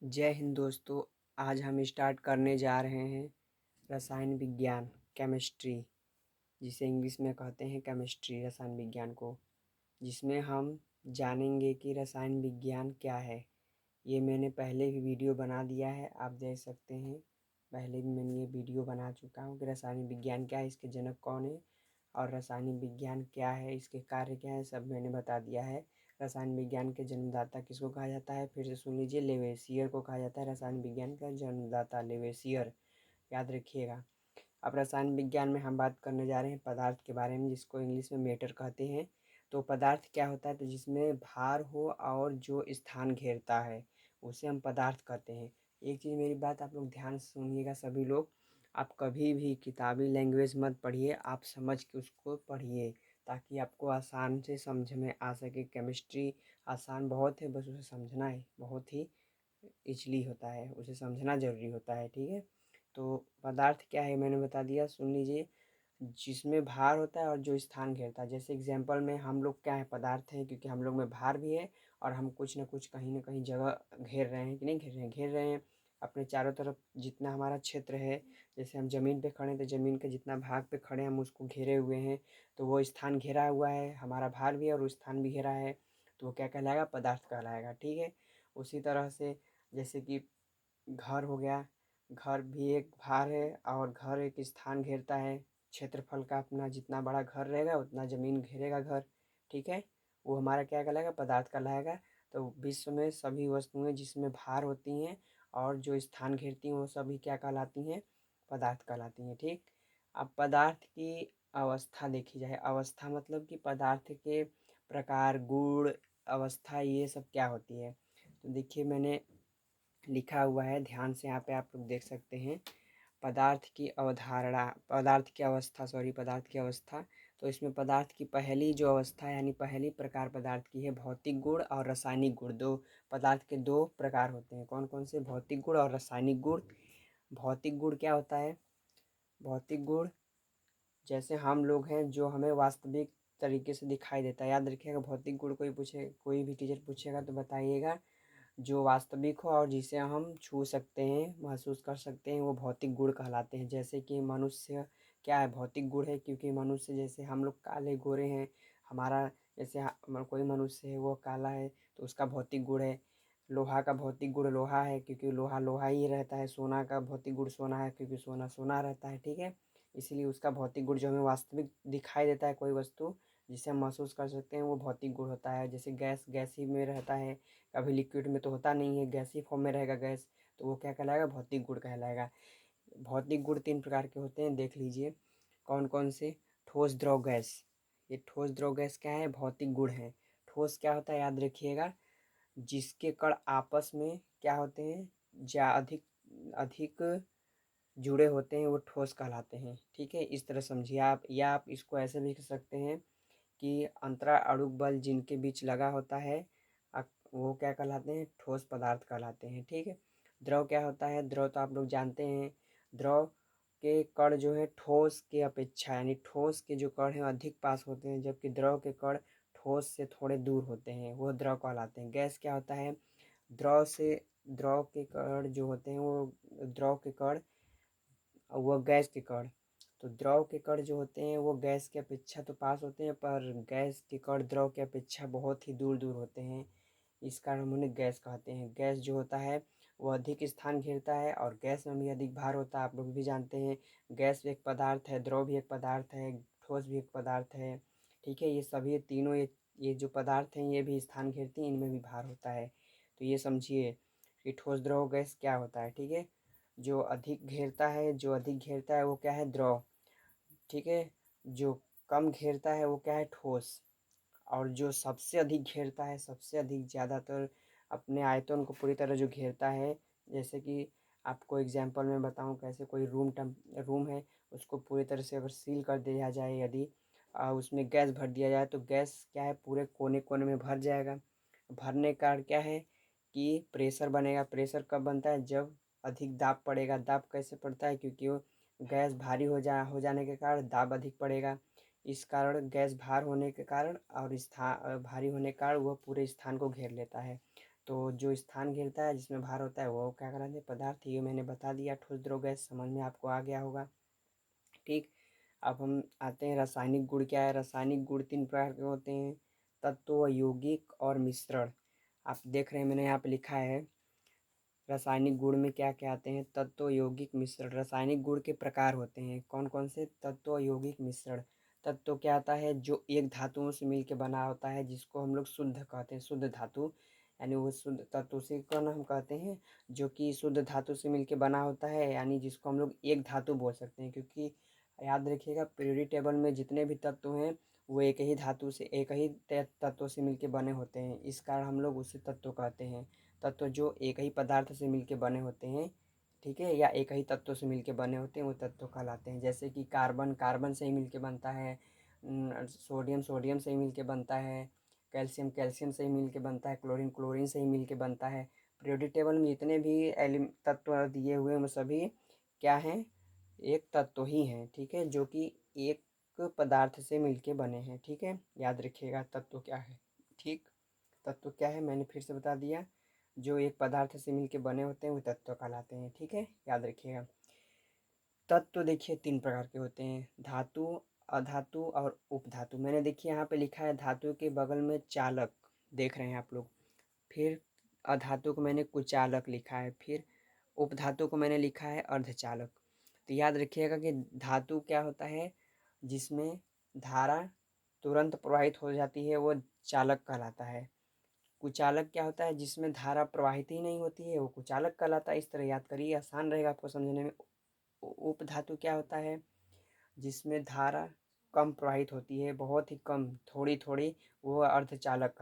जय हिंद दोस्तों। आज हम स्टार्ट करने जा रहे हैं रसायन विज्ञान, केमिस्ट्री, जिसे इंग्लिश में कहते हैं केमिस्ट्री, रसायन विज्ञान को, जिसमें हम जानेंगे कि रसायन विज्ञान क्या है। ये मैंने पहले भी वीडियो बना दिया है, आप देख सकते हैं। पहले भी मैंने ये वीडियो बना चुका हूँ कि रसायन विज्ञान क्या है, इसके जनक कौन है और रासायनिक विज्ञान क्या है, इसके कार्य क्या है, सब मैंने बता दिया है। रसायन विज्ञान के जन्मदाता किसको कहा जाता है, फिर से सुन लीजिए, लेवेसियर को कहा जाता है रसायन विज्ञान का जन्मदाता, लेवेसियर, याद रखिएगा। अब रसायन विज्ञान में हम बात करने जा रहे हैं पदार्थ के बारे में, जिसको इंग्लिश में मैटर कहते हैं। तो पदार्थ क्या होता है, तो जिसमें भार हो और जो स्थान घेरता है उसे हम पदार्थ कहते हैं। एक चीज़, मेरी बात आप लोग ध्यान से सुनिएगा सभी लोग। आप कभी भी किताबी लैंग्वेज मत पढ़िए, आप समझ के उसको पढ़िए ताकि आपको आसान से समझ में आ सके। केमिस्ट्री आसान बहुत है, बस उसे समझना है, बहुत ही इजली होता है, उसे समझना ज़रूरी होता है, ठीक है। तो पदार्थ क्या है मैंने बता दिया, सुन लीजिए। जिसमें भार होता है और जो स्थान घेरता है, जैसे एग्जांपल में हम लोग क्या है, पदार्थ हैं, क्योंकि हम लोग में भार भी है और हम कुछ कहीं ना कहीं जगह घेर रहे हैं कि नहीं घेर रहे हैं, घेर रहे हैं अपने चारों तरफ। जितना हमारा क्षेत्र है, जैसे हम ज़मीन पे खड़े हैं तो ज़मीन के जितना भाग पे खड़े हैं हम उसको घेरे हुए हैं, तो वो स्थान घेरा हुआ है, हमारा भार भी है और वो स्थान भी घेरा है, तो वो क्या कहलाएगा, पदार्थ कहलाएगा, ठीक है। उसी तरह से जैसे कि घर हो गया, घर भी एक भार है और घर एक स्थान घेरता है। क्षेत्रफल का अपना जितना बड़ा घर रहेगा उतना ज़मीन घेरेगा घर, ठीक है। वो हमारा क्या कहलाएगा, पदार्थ कहलाएगा। तो विश्व में सभी वस्तुएं जिसमें भार होती हैं और जो स्थान घेरती हैं वो सभी क्या कहलाती हैं, पदार्थ कहलाती हैं, ठीक। अब पदार्थ की अवस्था देखी जाए, अवस्था मतलब कि पदार्थ के प्रकार, गुण, अवस्था, ये सब क्या होती है। तो देखिए मैंने लिखा हुआ है, ध्यान से यहाँ पे आप लोग देख सकते हैं। पदार्थ की अवधारणा, पदार्थ की अवस्था, सॉरी, पदार्थ की अवस्था। तो इसमें पदार्थ की पहली जो अवस्था है, यानी पहली प्रकार पदार्थ की है भौतिक गुण और रासायनिक गुण। दो पदार्थ के दो प्रकार होते हैं, कौन कौन से, भौतिक गुण और रासायनिक गुण। भौतिक गुण क्या होता है, भौतिक गुण जैसे हम लोग हैं, जो हमें वास्तविक तरीके से दिखाई देता है, याद रखिएगा। भौतिक गुण कोई पूछे, कोई भी टीचर पूछेगा तो बताइएगा, जो वास्तविक हो और जिसे हम छू सकते हैं, महसूस कर सकते हैं, वो भौतिक गुण कहलाते हैं। जैसे कि मनुष्य क्या है, भौतिक गुण है, क्योंकि मनुष्य जैसे हम लोग काले गोरे हैं, हमारा जैसे कोई मनुष्य है वो काला है तो उसका भौतिक गुण है। लोहा का भौतिक गुण लोहा है, क्योंकि लोहा लोहा ही रहता है। सोना का भौतिक गुण सोना है, क्योंकि सोना सोना रहता है, ठीक है। इसलिए उसका भौतिक गुण जो हमें वास्तविक दिखाई देता है, कोई वस्तु जिसे हम महसूस कर सकते हैं, वो भौतिक गुण होता है। जैसे गैस, गैस ही में रहता है, कभी लिक्विड में तो होता नहीं है, गैस ही फॉर्म में रहेगा गैस, तो वो क्या कहलाएगा, भौतिक गुण कहलाएगा। भौतिक गुण तीन प्रकार के होते हैं, देख लीजिए कौन कौन से। ठोस, द्रव, गैस। ये ठोस द्रव गैस क्या है, भौतिक गुण है। ठोस क्या होता है, याद रखिएगा, जिसके कण आपस में क्या होते हैं, जा अधिक अधिक जुड़े होते हैं, वो ठोस कहलाते हैं, ठीक है। इस तरह समझिए आप, या आप इसको ऐसे भी कह सकते हैं कि अंतरा अणु बल जिनके बीच लगा होता है, वो क्या कहलाते हैं, ठोस पदार्थ कहलाते हैं, ठीक है। द्रव क्या होता है, द्रव तो आप लोग जानते हैं। द्रव के कण जो है ठोस के अपेक्षा, यानी ठोस के जो कण हैं अधिक पास होते हैं, जबकि द्रव के कण ठोस से थोड़े दूर होते हैं, वो द्रव कहलाते हैं। गैस क्या होता है, द्रव से, द्रव के कण जो होते हैं वो, द्रव के कण, वो गैस के कण, तो द्रव के कण जो होते हैं वो गैस की अपेक्षा तो पास होते हैं, पर गैस के कण द्रव की अपेक्षा बहुत ही दूर दूर होते हैं। इस कारण हम उन्हें गैस कहते हैं। गैस जो होता है वो अधिक स्थान घेरता है और गैस में भी अधिक भार होता है, आप लोग भी जानते हैं। गैस भी एक पदार्थ है, द्रव भी एक पदार्थ है, ठोस भी एक पदार्थ है, ठीक है। ये सभी तीनों, ये जो पदार्थ हैं ये भी स्थान घेरती हैं, इनमें भी भार होता है। तो ये समझिए कि ठोस, द्रव, गैस क्या होता है, ठीक है। जो अधिक घेरता है, जो अधिक घेरता है वो क्या है, द्रव, ठीक है। जो कम घेरता है वो क्या है, ठोस। और जो सबसे अधिक घेरता है, सबसे अधिक ज़्यादातर अपने आयतन को पूरी तरह जो घेरता है, जैसे कि आपको एग्जांपल में बताऊं कैसे, कोई रूम है, उसको पूरी तरह से अगर सील कर दिया जाए, यदि उसमें गैस भर दिया जाए, तो गैस क्या है, पूरे कोने कोने में भर जाएगा। भरने का कारण क्या है कि प्रेशर बनेगा। प्रेशर कब बनता है, जब अधिक दाब पड़ेगा। दाब कैसे पड़ता है, क्योंकि वो गैस भारी हो जाने के कारण दाब अधिक पड़ेगा। इस कारण गैस भार होने के कारण और स्थान भारी होने के कारण वह पूरे स्थान को घेर लेता है। तो जो स्थान घेरता है जिसमें भार होता है वो क्या कहलाते हैं? पदार्थ। ये मैंने बता दिया, ठोस, द्रव, गैस, समझ में आपको आ गया होगा। ठीक। अब हम आते हैं रासायनिक गुण क्या है। रासायनिक गुण 3 प्रकार के होते हैं, तत्व, यौगिक और मिश्रण। आप देख रहे हैं मैंने यहाँ पे लिखा है रासायनिक गुण में क्या क्या आते हैं, तत्व, यौगिक, मिश्रण। रासायनिक गुण के प्रकार होते हैं कौन कौन से? तत्व, यौगिक, मिश्रण। तत्व क्या आता है? जो एक धातुओं से मिलकर बना होता है, जिसको हम लोग शुद्ध कहते हैं, शुद्ध धातु। यानी वो शुद्ध तत्व से कौन हम कहते हैं? जो कि शुद्ध धातु से मिलकर बना होता है, यानी जिसको हम लोग एक धातु बोल सकते हैं। क्योंकि याद रखिएगा, पीरियोडिक टेबल में जितने भी तत्व हैं वो एक ही धातु से, एक ही तत्व से मिलकर बने होते हैं। इस कारण हम लोग उसे तत्व कहते हैं। तत्व जो एक ही पदार्थ से मिलके बने होते हैं, ठीक है, या एक ही तत्व से मिलके बने होते हैं, वो तत्व कहलाते हैं। जैसे कि कार्बन कार्बन से ही मिलके बनता है, सोडियम सोडियम से ही मिलके बनता है, कैल्शियम कैल्शियम से ही मिलके बनता है, क्लोरीन क्लोरीन से ही मिलके बनता है। पीरियोडिक टेबल में जितने भी तत्व दिए हुए हैं वो सभी क्या हैं? एक तत्व ही हैं, ठीक है, जो कि एक पदार्थ से मिलके बने हैं। ठीक है, याद रखिएगा तत्व क्या है। ठीक, तत्व क्या है मैंने फिर से बता दिया, जो एक पदार्थ से मिलके बने होते हैं वो तत्व कहलाते हैं। ठीक है, याद रखिएगा। तत्व देखिए 3 प्रकार के होते हैं, धातु, अधातु और उपधातु। मैंने देखिए यहाँ पे लिखा है धातु के बगल में चालक, देख रहे हैं आप लोग। फिर अधातु को मैंने कुचालक लिखा है, फिर उपधातु को मैंने लिखा है अर्धचालक। तो याद रखिएगा कि धातु क्या होता है? जिसमें धारा तुरंत प्रवाहित हो जाती है, वो चालक कहलाता है। कुचालक क्या होता है? जिसमें धारा प्रवाहित ही नहीं होती है, वो कुचालक कहलाता है। इस तरह याद करिए, आसान रहेगा आपको समझने में। उपधातु क्या होता है? जिसमें धारा कम प्रवाहित होती है, बहुत ही कम, थोड़ी थोड़ी, वो अर्धचालक